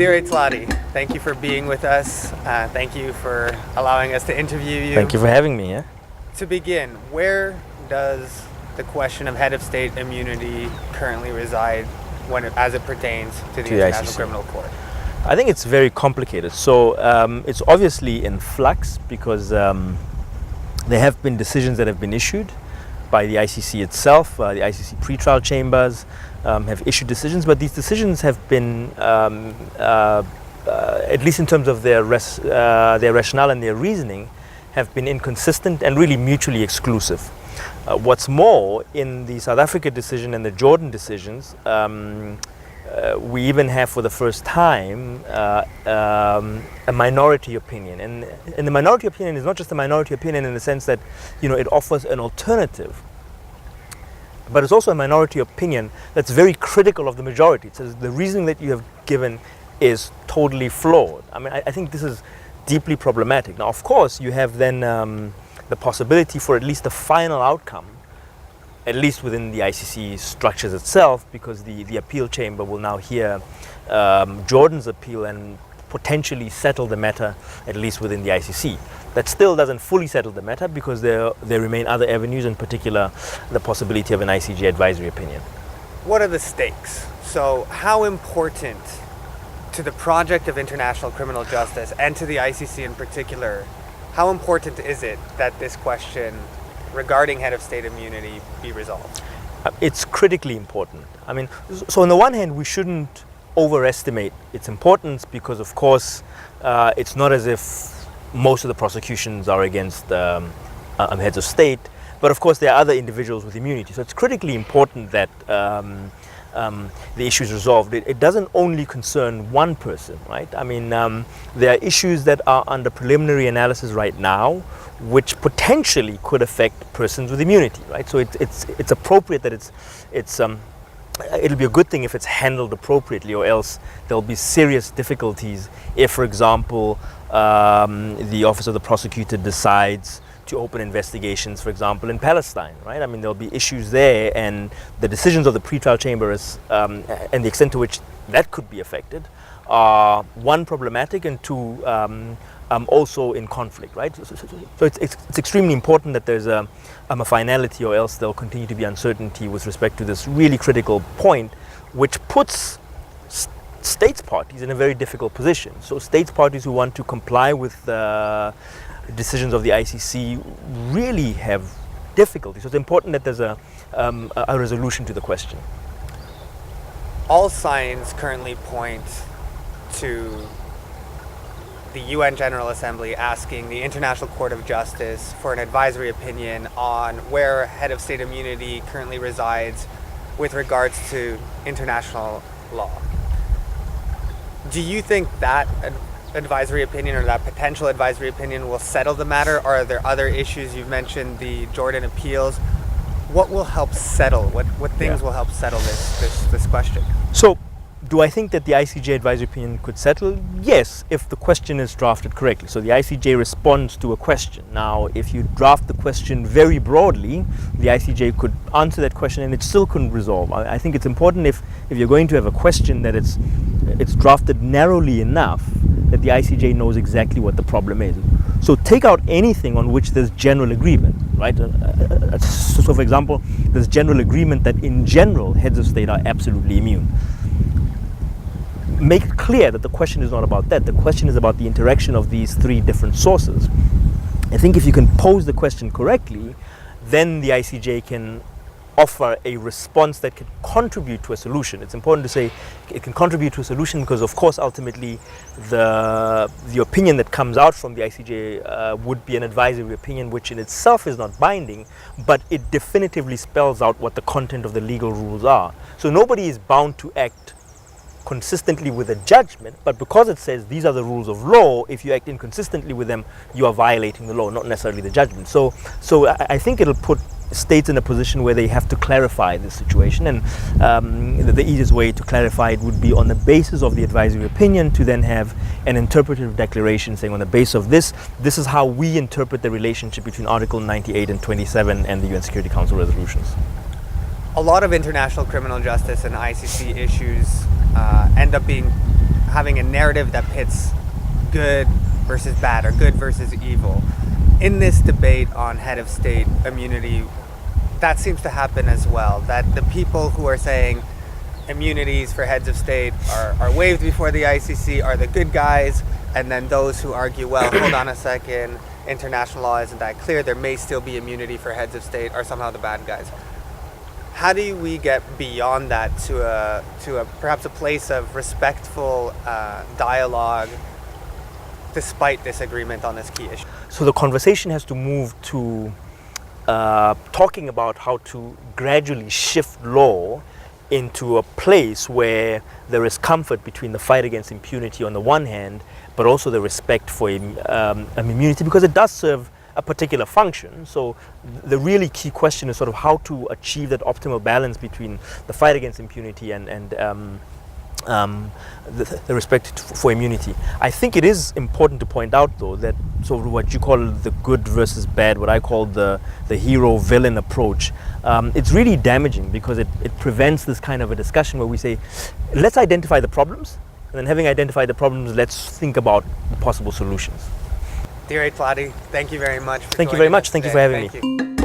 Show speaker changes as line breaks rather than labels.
Dear Tladi, thank you for being with us. Thank you for allowing us to interview you.
Thank you for having me. Yeah?
To begin, where does the question of head of state immunity currently reside as it pertains to the International Criminal Court?
I think it's very complicated. So it's obviously in flux because there have been decisions that have been issued by the ICC itself. The ICC pretrial chambers have issued decisions, but these decisions have been, at least in terms of their rationale and their reasoning, have been inconsistent and really mutually exclusive. What's more, in the South Africa decision and the Jordan decisions, we even have for the first time a minority opinion, and the minority opinion is not just a minority opinion in the sense that it offers an alternative, but it's also a minority opinion that's very critical of the majority. It says the reasoning that you have given is totally flawed. I mean, I think this is deeply problematic. Now, of course, you have then the possibility for at least the final outcome, at least within the ICC structures itself, because the appeal chamber will now hear Jordan's appeal and potentially settle the matter, at least within the ICC. That still doesn't fully settle the matter because there remain other avenues, in particular the possibility of an ICJ advisory opinion.
What are the stakes? So how important to the project of international criminal justice and to the ICC in particular, how important is it that this question regarding head of state immunity be resolved?
It's critically important. I mean, so on the one hand, we shouldn't overestimate its importance because, of course, it's not as if most of the prosecutions are against heads of state, but of course there are other individuals with immunity. So it's critically important that the issue is resolved. It doesn't only concern one person, right? I mean, there are issues that are under preliminary analysis right now, which potentially could affect persons with immunity, right? So it's appropriate that it'll be a good thing if it's handled appropriately, or else there'll be serious difficulties if, for example, the office of the prosecutor decides to open investigations, for example, in Palestine, right? I mean, there'll be issues there, and the decisions of the pretrial chamber and the extent to which that could be affected are, one, problematic, and two, also in conflict, right? So it's extremely important that there's a finality, or else there'll continue to be uncertainty with respect to this really critical point, which puts states parties in a very difficult position. So states parties who want to comply with the decisions of the ICC really have difficulty. So it's important that there's a resolution to the question.
All signs currently point to the UN General Assembly asking the International Court of Justice for an advisory opinion on where head of state immunity currently resides with regards to international law. Do you think that advisory opinion, or that potential advisory opinion, will settle the matter? Or are there other issues? You've mentioned the Jordan appeals. What will help settle? What things will help settle this question?
So, do I think that the ICJ advisory opinion could settle? Yes, if the question is drafted correctly. So the ICJ responds to a question. Now, if you draft the question very broadly, the ICJ could answer that question and it still couldn't resolve. I think it's important if you're going to have a question that it's drafted narrowly enough that the ICJ knows exactly what the problem is. So take out anything on which there's general agreement, right? So for example, there's general agreement that in general heads of state are absolutely immune. Make it clear that the question is not about that. The question is about the interaction of these three different sources. I think if you can pose the question correctly, then the ICJ can offer a response that can contribute to a solution. It's important to say it can contribute to a solution because, of course, ultimately the opinion that comes out from the ICJ would be an advisory opinion, which in itself is not binding, but it definitively spells out what the content of the legal rules are. So nobody is bound to act consistently with a judgment, but because it says these are the rules of law, if you act inconsistently with them, you are violating the law, not necessarily the judgment. So I think it'll put states in a position where they have to clarify the situation, and the easiest way to clarify it would be on the basis of the advisory opinion to then have an interpretive declaration saying, on the basis of this is how we interpret the relationship between Article 98 and 27 and the UN Security Council resolutions.
A lot of international criminal justice and ICC issues end up being having a narrative that pits good versus bad or good versus evil. In this debate on head of state immunity, that seems to happen as well, that the people who are saying immunities for heads of state are waived before the ICC are the good guys, and then those who argue, well, hold on a second, international law isn't that clear, there may still be immunity for heads of state, are somehow the bad guys. How do we get beyond that to a perhaps a place of respectful dialogue despite disagreement on this key issue?
So the conversation has to move to talking about how to gradually shift law into a place where there is comfort between the fight against impunity on the one hand, but also the respect for immunity, because it does serve a particular function. So the really key question is sort of how to achieve that optimal balance between the fight against impunity and the respect for immunity. I think it is important to point out, though, that sort of what you call the good versus bad, what I call the hero-villain approach, it's really damaging, because it prevents this kind of a discussion where we say, let's identify the problems, and then having identified the problems, let's think about possible solutions.
Dear Tladi, thank you very much for
Thank you very
joining
much.
us
Thank you
today.
for having me.
You.